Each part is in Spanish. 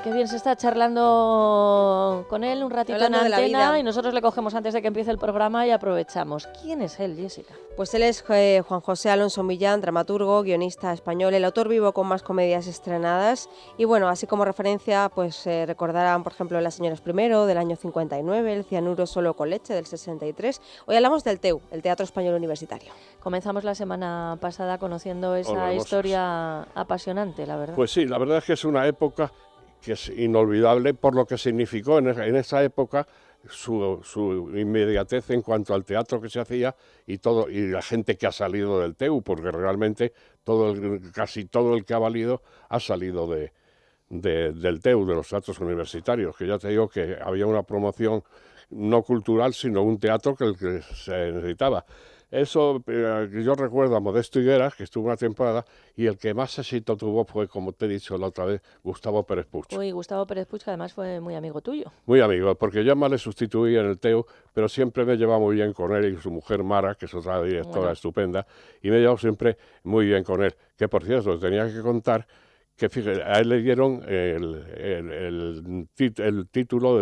Qué bien se está charlando con él un ratito Hablando en de la antena vida. y nosotros le cogemos antes de que empiece el programa y aprovechamos. ¿Quién es él, Jessica? Pues él es Juan José Alonso Millán, dramaturgo, guionista español, el autor vivo con más comedias estrenadas. Y bueno, así como referencia, pues recordarán, por ejemplo, Las señoras primero, del año 59, El cianuro solo con leche, del 63. Hoy hablamos del TEU, el Teatro Español Universitario. Comenzamos la semana pasada conociendo esa historia apasionante, la verdad. Pues sí, la verdad es que es una época que es inolvidable por lo que significó en esa época su inmediatez en cuanto al teatro que se hacía y la gente que ha salido del TEU, porque realmente casi todo el que ha valido ha salido del TEU, de los teatros universitarios, que ya te digo que había una promoción no cultural, sino un teatro que se necesitaba. Eso, yo recuerdo a Modesto Higueras, que estuvo una temporada, y el que más éxito tuvo fue, como te he dicho la otra vez, Gustavo Pérez Puig. Uy, Gustavo Pérez Puig, que además fue muy amigo tuyo. Muy amigo, porque yo más le sustituí en el TEU, pero siempre me llevaba muy bien con él y su mujer Mara, que es otra directora estupenda, y me he llevado siempre muy bien con él. Que por cierto, tenía que contar que, fíjate, a él le dieron el título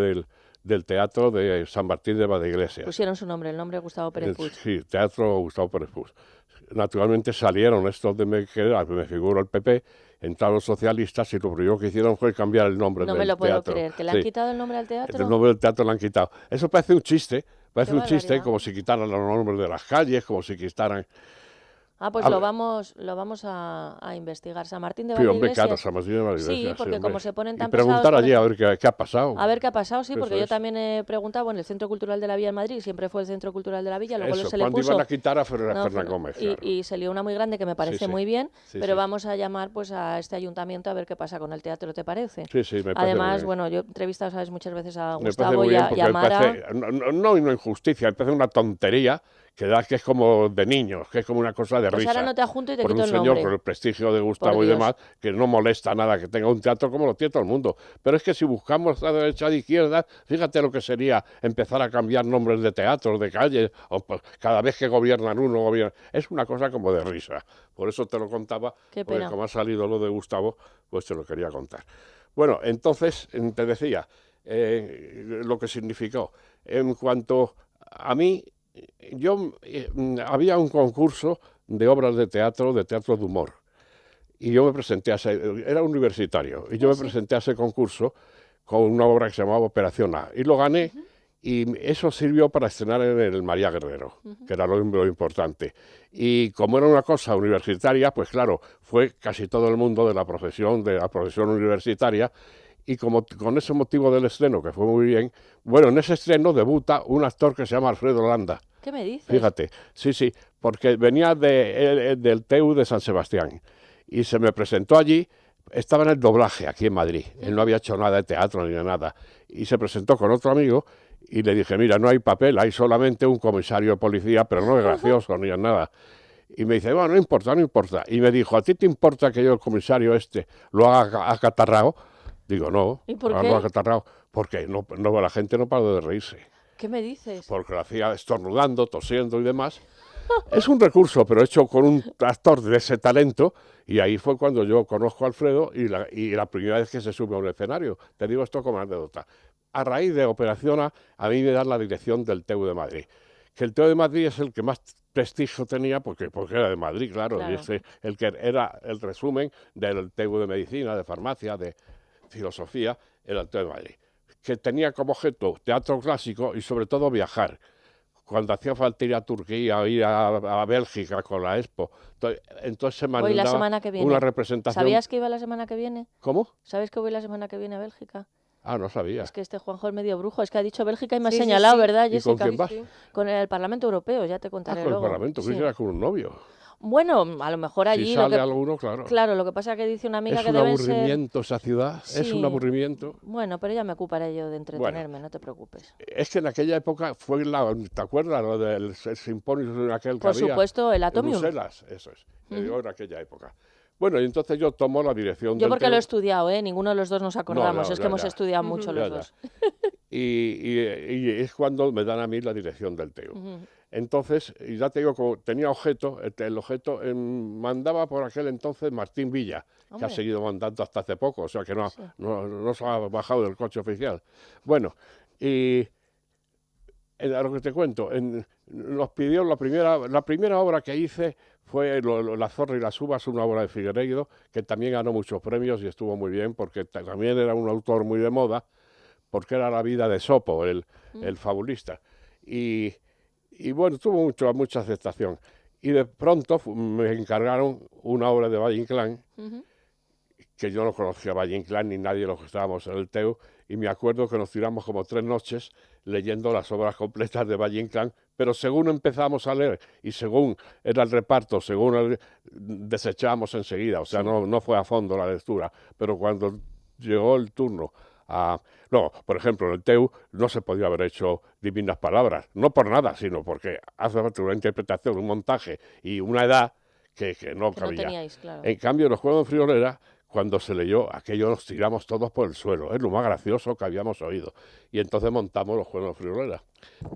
del Teatro de San Martín de Valdeiglesia. Pusieron su nombre, el nombre de Gustavo Pérez Puig. Sí, Teatro Gustavo Pérez Puig. Naturalmente salieron estos me figuro el PP, entraron los socialistas y lo primero que hicieron fue cambiar el nombre del teatro. No me lo puedo creer, ¿que le han quitado el nombre al teatro? El nombre del teatro le han quitado. Eso parece un chiste, barbaridad. como si quitaran los nombres de las calles, como si quitaran... Pues lo vamos a investigar. San Martín de Valdeiglesia. Sí, hombre, claro, San Martín de Valdeiglesia. Sí, porque como se ponen tan pesados... preguntar allí a ver qué ha pasado. A ver qué ha pasado, sí, Eso porque yo también he preguntado, bueno, el Centro Cultural de la Villa en Madrid siempre fue el Centro Cultural de la Villa, luego se le puso... cuando iban a quitar a Fernán Gómez. Claro. Y se lió una muy grande que me parece muy bien, pero sí. vamos a llamar pues a este ayuntamiento a ver qué pasa con el teatro, ¿te parece? Sí, me parece. Además, bueno, yo he entrevistado, sabes, muchas veces a me Gustavo y a Mara. No injusticia, me parece una tontería, que es como de niños, que es como una cosa de risa. Pues ahora no te adjunto y te por quito un el nombre. Señor, por el prestigio de Gustavo y demás, que no molesta nada que tenga un teatro como lo tiene todo el mundo. Pero es que si buscamos a derecha de izquierda, fíjate lo que sería empezar a cambiar nombres de teatros, de calles, o pues, cada vez que gobiernan uno, es una cosa como de risa. Por eso te lo contaba, porque como ha salido lo de Gustavo, pues te lo quería contar. Bueno, entonces, te decía, lo que significó. En cuanto a mí, había un concurso de obras de teatro de humor, y yo me presenté era universitario, y yo me presenté a ese concurso con una obra que se llamaba Operación A, y lo gané, y eso sirvió para estrenar en el María Guerrero, que era lo importante. Y como era una cosa universitaria, pues claro, fue casi todo el mundo de la profesión universitaria, y como con ese motivo del estreno, que fue muy bien, bueno, en ese estreno debuta un actor que se llama Alfredo Landa. ¿Qué me dices? Fíjate, sí, porque venía del TEU de San Sebastián y se me presentó allí, estaba en el doblaje aquí en Madrid, él no había hecho nada de teatro ni de nada, y se presentó con otro amigo y le dije, mira, no hay papel, hay solamente un comisario de policía, pero no es gracioso ni es nada. Y me dice, bueno, no importa. Y me dijo, ¿a ti te importa que yo el comisario lo haga acatarrado? Digo, no, ¿Y por qué? lo acatarrado, porque la gente no paró de reírse. ¿Qué me dices? Porque lo hacía estornudando, tosiendo y demás. Es un recurso, pero hecho con un actor de ese talento, y ahí fue cuando yo conozco a Alfredo y la primera vez que se sube a un escenario. Te digo esto como anécdota. A raíz de Operación A mí me dan la dirección del TEU de Madrid. Que el TEU de Madrid es el que más prestigio tenía, porque era de Madrid, claro. Y el que era el resumen del TEU de Medicina, de Farmacia, de Filosofía, era el TEU de Madrid, que tenía como objeto teatro clásico y sobre todo viajar. Cuando hacía falta ir a Turquía, ir a Bélgica con la Expo, entonces se mandaba la semana que viene. Una representación. ¿Sabías que iba la semana que viene? ¿Cómo? ¿Sabes que voy la semana que viene a Bélgica? Ah, no sabía. Es que este Juanjo es medio brujo, es que ha dicho Bélgica y me ha señalado, ¿verdad, Jessica? ¿Y con quién vas? Con el Parlamento Europeo, ya te contaré con luego. El Parlamento, que era con un novio. Bueno, a lo mejor allí... Si sale alguno, claro. Claro, lo que pasa es que dice una amiga que deben ser... Es un aburrimiento esa ciudad, es un aburrimiento. Bueno, pero ya me ocuparé yo de entretenerme, no te preocupes. Es que en aquella época fue ¿te acuerdas lo del simposio aquel que había? Por supuesto, el Atomium. En Bruselas, eso es, en aquella época. Bueno, y entonces yo tomo la dirección Yo porque lo he estudiado, ninguno de los dos nos acordamos, que hemos estudiado mucho los dos. y es cuando me dan a mí la dirección del Teu. Entonces, y ya te digo, como tenía objeto, el objeto mandaba por aquel entonces Martín Villa, que ha seguido mandando hasta hace poco, o sea que no se ha bajado del coche oficial. Bueno, y a lo que te cuento, nos pidió la primera obra que hice fue La zorra y las uvas, una obra de Figueiredo, que también ganó muchos premios y estuvo muy bien, porque también era un autor muy de moda, porque era la vida de Sopo, el fabulista. Y bueno, tuvo mucha aceptación. Y de pronto me encargaron una obra de Valle Inclán, que yo no conocía a Valle Inclán ni nadie de los que estábamos en el Teu, y me acuerdo que nos tiramos como 3 noches leyendo las obras completas de Valle Inclán, pero según empezamos a leer y según era el reparto, desechábamos enseguida, o sea, no fue a fondo la lectura, pero cuando llegó el turno no, por ejemplo, en el Teu no se podía haber hecho Divinas Palabras, no por nada, sino porque hace falta una interpretación, un montaje y una edad que no cabía. No teníais, claro. En cambio, los Juegos de Friolera, cuando se leyó, aquello nos tiramos todos por el suelo, es lo más gracioso que habíamos oído. Y entonces montamos los Juegos de Friolera.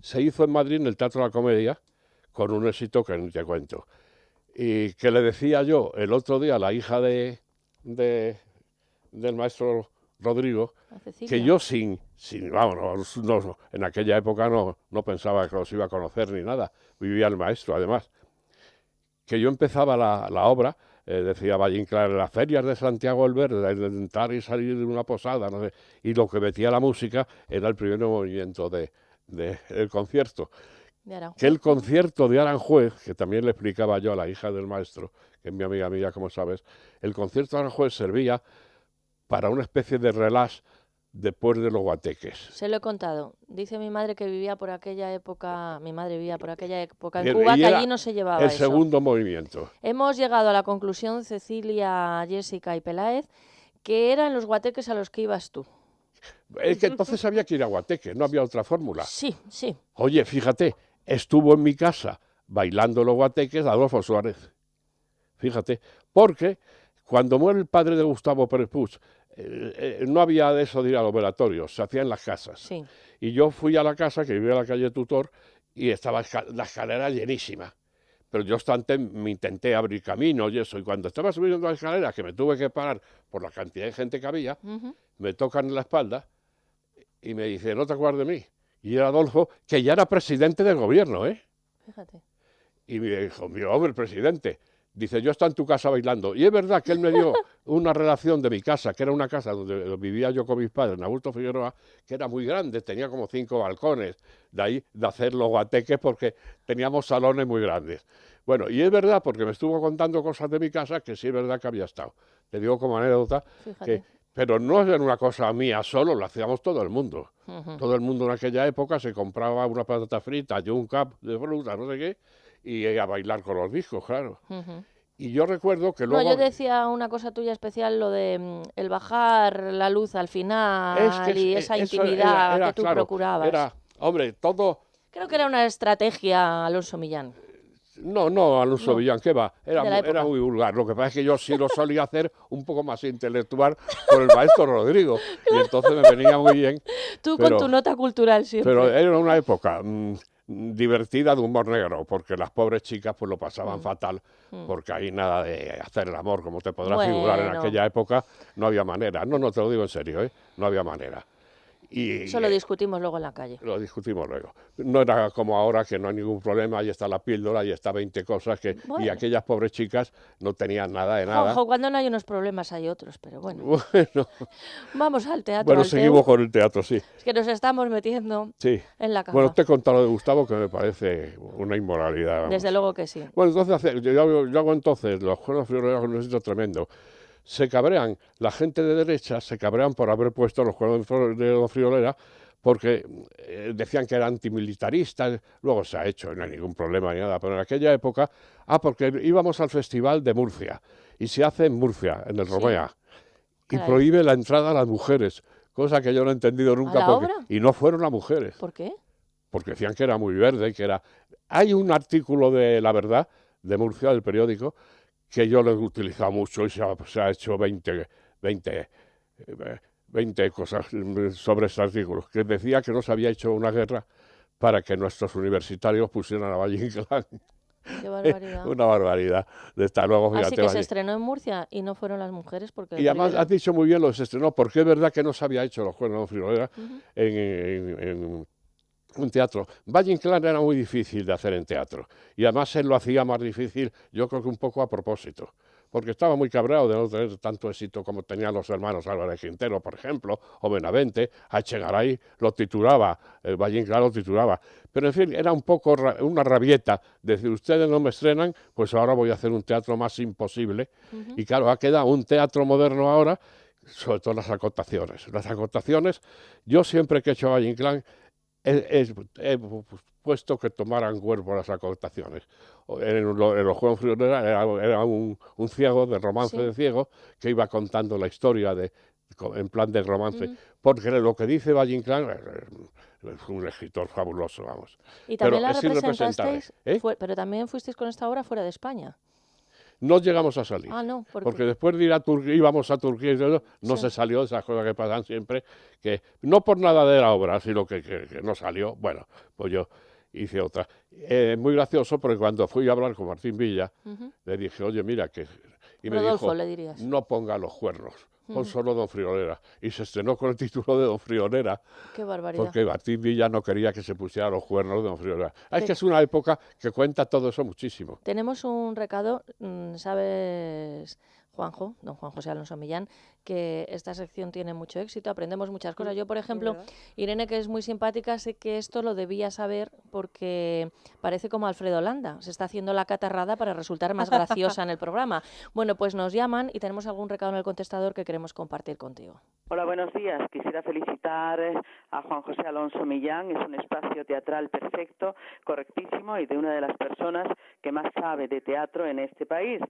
Se hizo en Madrid, en el Teatro de la Comedia, con un éxito que ni te cuento. Y que le decía yo el otro día a la hija del maestro Rodrigo, que yo vamos, en aquella época no pensaba que los iba a conocer ni nada, vivía el maestro además, que yo empezaba la obra, decía Valle Inclán, en las ferias de Santiago el Verde, de entrar y salir de una posada, no sé, y lo que metía la música era el primer movimiento del concierto. Que el concierto de Aranjuez, que también le explicaba yo a la hija del maestro, que es mi amiga mía, como sabes, el concierto de Aranjuez servía para una especie de relax después de los guateques. Se lo he contado. Dice mi madre que vivía por aquella época, en Cuba, que allí no se llevaba el eso. Segundo movimiento. Hemos llegado a la conclusión, Cecilia, Jessica y Peláez, que eran los guateques a los que ibas tú. Es que entonces había que ir a guateques, no había otra fórmula. Sí. Oye, fíjate, estuvo en mi casa bailando los guateques Adolfo Suárez. Fíjate, porque cuando muere el padre de Gustavo Pérez Puig, no había de eso de ir a los velatorios, se hacía en las casas. Sí. Y yo fui a la casa, que vivía en la calle Tutor, y estaba la escalera llenísima. Pero yo me intenté abrir camino y eso, y cuando estaba subiendo la escalera, que me tuve que parar por la cantidad de gente que había, me tocan en la espalda y me dice, ¿no te acuerdas de mí? Y era Adolfo, que ya era presidente del gobierno, ¿eh? Fíjate. Y me dijo, mira, hombre, el presidente. Dice, yo estaba en tu casa bailando. Y es verdad que él me dio una relación de mi casa, que era una casa donde vivía yo con mis padres, en Augusto Figueroa, que era muy grande, tenía como 5 balcones, de ahí de hacer los guateques porque teníamos salones muy grandes. Bueno, y es verdad, porque me estuvo contando cosas de mi casa, que sí es verdad que había estado. Te digo como anécdota, pero no era una cosa mía solo, lo hacíamos todo el mundo. Todo el mundo en aquella época se compraba una patata frita y un cup de fruta, no sé qué, y a bailar con los discos, claro. Y yo recuerdo que luego... No, yo decía una cosa tuya especial, lo de el bajar la luz al final y esa intimidad que tú procurabas. Hombre, todo... Creo que era una estrategia, Alonso Millán. No, Alonso Millán, ¿qué va? Era muy vulgar. Lo que pasa es que yo sí lo solía hacer un poco más intelectual con el maestro Rodrigo. Y entonces me venía muy bien. Tú con tu nota cultural siempre. Pero era una época divertida de humor negro, porque las pobres chicas pues lo pasaban fatal, porque ahí nada de hacer el amor, como te podrás figurar en aquella época, no había manera. No, te lo digo en serio, no había manera. Eso lo discutimos luego en la calle. Lo discutimos luego. No era como ahora, que no hay ningún problema, ahí está la píldora, ahí está 20 cosas, y aquellas pobres chicas no tenían nada de nada. Ojo, cuando no hay unos problemas hay otros, pero bueno. Vamos al teatro. Bueno, seguimos con el teatro, sí. Es que nos estamos metiendo en la cama. Bueno, te he contado lo de Gustavo, que me parece una inmoralidad. Vamos. Desde luego que sí. Bueno, entonces yo hago entonces los Juegos Friolera con un éxito tremendo. Se cabrean, la gente de derecha se cabrean por haber puesto los Juegos de Friolera, porque decían que eran antimilitaristas, luego se ha hecho, no hay ningún problema ni nada, pero en aquella época, porque íbamos al Festival de Murcia, y se hace en Murcia, en el Romea, y prohíbe la entrada a las mujeres, cosa que yo no he entendido nunca. ¿A la obra? Y no fueron las mujeres. ¿Por qué? Porque decían que era muy verde, que era... Hay un artículo de La Verdad, de Murcia, del periódico, que yo lo he utilizado mucho y se ha hecho 20 20 cosas sobre este artículo, que decía que no se había hecho una guerra para que nuestros universitarios pusieran a Valle Inclán. Qué barbaridad. Una barbaridad. Desde luego, fíjate, así que se estrenó en Murcia y no fueron las mujeres. Porque y además has dicho muy bien lo que se estrenó, porque es verdad que no se había hecho los cuernos de Friolera en un teatro. Valle Inclán era muy difícil de hacer en teatro, y además él lo hacía más difícil, yo creo que un poco a propósito, porque estaba muy cabreado de no tener tanto éxito como tenían los hermanos Álvarez Quintero, por ejemplo, o Benavente. A Echegaray lo titulaba, Valle Inclán lo titulaba, pero en fin, era un poco una rabieta, decir, ustedes no me estrenan, pues ahora voy a hacer un teatro más imposible, y claro, ha quedado un teatro moderno ahora, sobre todo las acotaciones. Las acotaciones, yo siempre que he hecho Valle Inclán, he puesto que tomaran cuerpo las acotaciones. En los Juegos Friolera era un ciego, de romance de ciego, que iba contando la historia en plan de romance, porque lo que dice Valle Inclán es un escritor fabuloso, vamos. Y también la representasteis, pero también fuisteis con esta obra fuera de España. No llegamos a salir, no, porque después de ir a Turquía, íbamos a Turquía y todo, no se salió, esas cosas que pasan siempre, que no por nada de la obra, sino que no salió. Bueno, pues yo hice otra. Muy gracioso, porque cuando fui a hablar con Martín Villa, le dije, oye, mira, y me Rodolfo, dijo, le dirías, no ponga los cuernos, pon solo Don Friolera. Y se estrenó con el título de Don Friolera. Qué barbaridad. Porque Martín Villa no quería que se pusiera los cuernos de Don Friolera. Es que es una época que cuenta todo eso muchísimo. Tenemos un recado, ¿sabes, Juanjo, don Juan José Alonso Millán, que esta sección tiene mucho éxito, aprendemos muchas cosas? Yo, por ejemplo, Irene, que es muy simpática, sé que esto lo debía saber porque parece como Alfredo Landa, se está haciendo la catarrada para resultar más graciosa en el programa. Bueno, pues nos llaman y tenemos algún recado en el contestador que queremos compartir contigo. Hola, buenos días. Quisiera felicitar a Juan José Alonso Millán. Es un espacio teatral perfecto, correctísimo, y de una de las personas que más sabe de teatro en este país.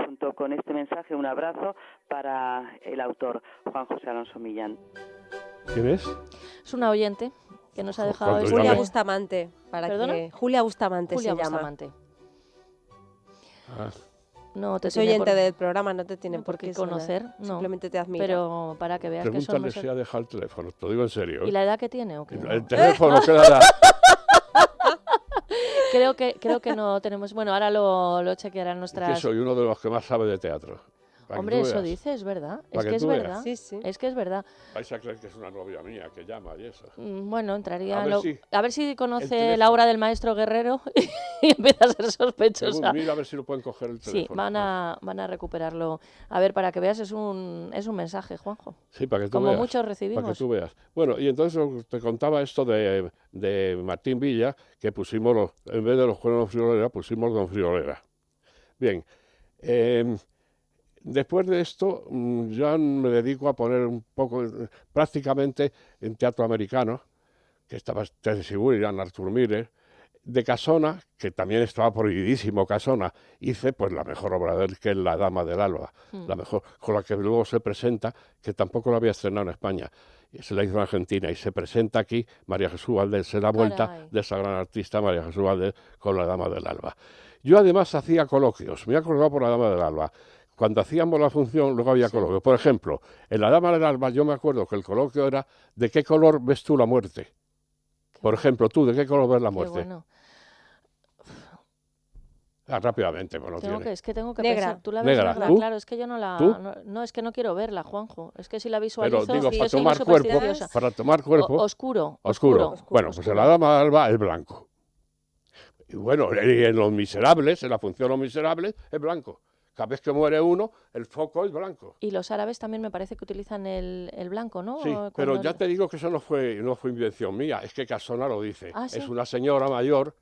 Junto con este mensaje, un abrazo para el autor, Juan José Alonso Millán. ¿Quién es? Es una oyente que nos ha dejado... Julia Bustamante. ¿Perdona? Julia Bustamante Julia se llama. Bustamante. Ah. No te es oyente del programa, no te tiene por qué conocer, no. Simplemente te admira. Pero para que veas Pregúntale que son... si ha dejado el teléfono, te lo digo en serio. ¿Y la edad que tiene o qué? El teléfono, ¿qué edad? Creo que no tenemos... Bueno, ahora lo chequearán nuestras... Es que soy uno de los que más sabe de teatro. Hombre, eso dice, es verdad. Es que es verdad. Sí, sí. Es que es verdad. Vais a creer que es una novia mía que llama y eso. Bueno, entraría... A ver si conoce la obra del maestro Guerrero y empieza a ser sospechosa. Mira a ver si lo pueden coger el teléfono. Sí, van a recuperarlo. A ver, para que veas, es un mensaje, Juanjo. Sí, para que tú Como veas. muchos recibimos. Para que tú veas. Bueno, y entonces te contaba esto de Martín Villa, que pusimos, en vez de los cuernos Friolera, pusimos Don Friolera. Bien. Después de esto, ya me dedico a poner un poco, prácticamente en teatro americano, que estaba Ted Sigurian, Arthur Miller, de Casona, que también estaba prohibidísimo Casona. Hice pues la mejor obra de él, que es La Dama del Alba, la mejor, con la que luego se presenta, que tampoco la había estrenado en España, se la hizo en Argentina, y se presenta aquí María Jesús Valdés, se da vuelta de esa gran artista María Jesús Valdés con La Dama del Alba. Yo además hacía coloquios, me he acordado por La Dama del Alba. Cuando hacíamos la función, luego había coloquios. Por ejemplo, en La Dama del Alba yo me acuerdo que el coloquio era ¿de qué color ves tú la muerte? Por ejemplo, tú, ¿de qué color ves la muerte? Bueno. Rápidamente, bueno, es que tengo que negra. Pensar. ¿Tú la ves negra? ¿Tú? Claro, es que yo no la... No, es que no quiero verla, Juanjo. Es que si la visualizo... Pero digo, sí, para tomar cuerpo... Oscuro. Bueno, pues en La Dama del Alba es blanco. Y bueno, y en Los Miserables, en la función Los Miserables, es blanco. Cada vez que muere uno, el foco es blanco. Y los árabes también me parece que utilizan el blanco, ¿no? Sí, pero ya te digo que eso no fue invención mía, es que Casona lo dice. ¿Sí? Es una señora mayor,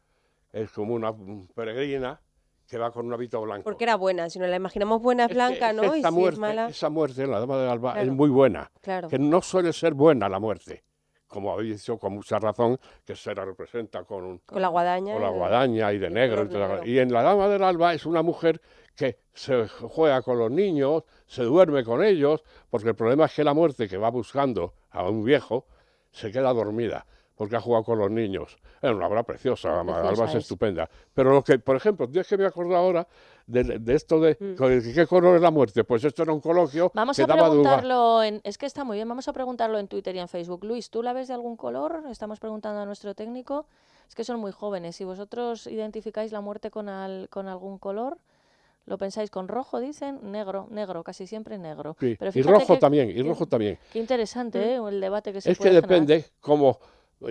es como una peregrina, que va con un hábito blanco. Porque era buena, si nos la imaginamos buena es blanca, ¿no? Y si es mala... Esa muerte en La Dama del Alba es muy buena, que no suele ser buena la muerte. Como habéis dicho con mucha razón, que se la representa con la guadaña. Con la guadaña y de negro. Y en La Dama del Alba es una mujer que se juega con los niños, se duerme con ellos, porque el problema es que la muerte que va buscando a un viejo se queda dormida. porque ha jugado con los niños. Era una obra preciosa, Preciosa Alba es es. estupenda. Pero lo que, por ejemplo, yo es que me acuerdo ahora de esto de ¿qué color es la muerte? Pues esto era un coloquio Vamos que a daba duda. preguntarlo es que está muy bien, vamos a preguntarlo en Twitter y en Facebook. Luis, ¿tú la ves de algún color? Estamos preguntando a nuestro técnico. Es que son muy jóvenes. Si vosotros identificáis la muerte con algún color, ¿lo pensáis con rojo, dicen? Negro, casi siempre negro. Sí, Pero y fíjate rojo que- también, y que- rojo también. Qué interesante, el debate que se Es que puede generar. depende, como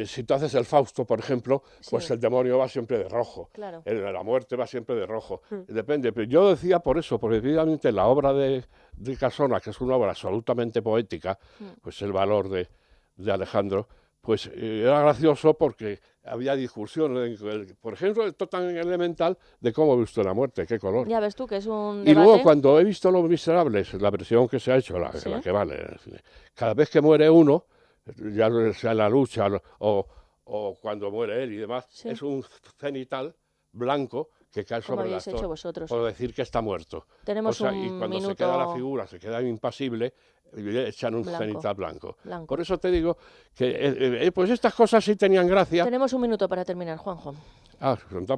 si tú haces el Fausto, por ejemplo, pues Sí. el demonio va siempre de rojo, Claro. la muerte va siempre de rojo. Depende, pero yo decía por eso, porque evidentemente la obra de Casona, que es una obra absolutamente poética, pues el valor de Alejandro, pues era gracioso porque había discusiones, por ejemplo, esto tan elemental de cómo ve usted la muerte, qué color. Ya ves tú que es un Y luego debate. cuando he visto Los Miserables, la versión que se ha hecho, la que vale, cada vez que muere uno, ya sea en la lucha o cuando muere él y demás, Sí. es un cenital blanco que cae Como sobre el habéis hecho actor vosotros. por decir que está muerto. Tenemos Y un cuando se queda la minuto figura, se queda impasible, le echan un Blanco. cenital blanco. Blanco. Por eso te digo que pues estas cosas sí tenían gracia. Tenemos un minuto para terminar, Juanjo.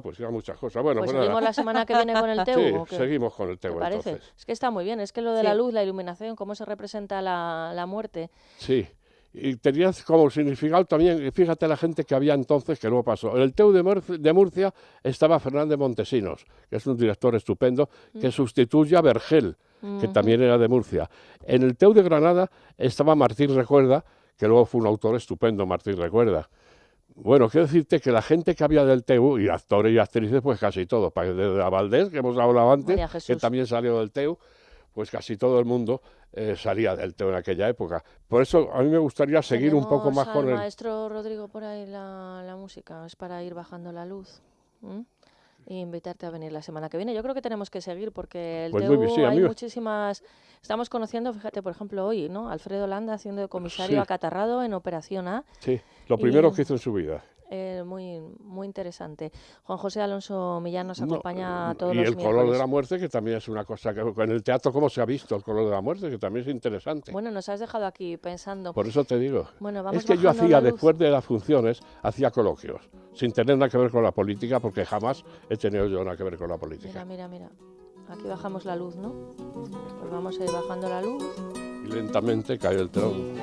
Pues ya muchas cosas. Bueno, Pues nada. seguimos la semana que viene con el TEU. Sí, ¿O qué? seguimos con el ¿Te TEU parece? entonces. Es que está muy bien, es que lo de Sí. la luz, la iluminación, cómo se representa la muerte. Sí, y tenía como significado también, fíjate la gente que había entonces, que luego pasó. En el TEU de Murcia estaba Fernández Montesinos, que es un director estupendo, que sustituye a Vergel, que también era de Murcia. En el TEU de Granada estaba Martín Recuerda, que luego fue un autor estupendo, Martín Recuerda. Bueno, quiero decirte que la gente que había del TEU, y actores y actrices, pues casi todos, desde a Valdés, que hemos hablado antes, María que Jesús. también salió del TEU, pues casi todo el mundo salía del TEU en aquella época. Por eso a mí me gustaría seguir un poco más Tenemos con al el... maestro Rodrigo por ahí la música, es para ir bajando la luz. Y invitarte a venir la semana que viene. Yo creo que tenemos que seguir porque el Pues muy TEU bien, sí, a hay mí- muchísimas... Estamos conociendo, fíjate, por ejemplo, hoy, ¿no? Alfredo Landa haciendo de comisario Sí. acatarrado en Operación A. Sí, lo primero Y- que hizo en su vida. Muy, muy interesante. Juan José Alonso Millán nos No, acompaña todos y los el color miércoles. de la muerte, que también es una cosa que en el teatro, ¿cómo se ha visto el color de la muerte? Que también es interesante. Bueno, nos has dejado aquí pensando. Por eso te digo. Bueno, vamos Es que yo bajando hacía, la luz. después de las funciones, hacía coloquios, sin tener nada que ver con la política, porque jamás he tenido yo nada que ver con la política. Mira. Aquí bajamos la luz, ¿no? Pues vamos a ir bajando la luz. Y lentamente cae el telón.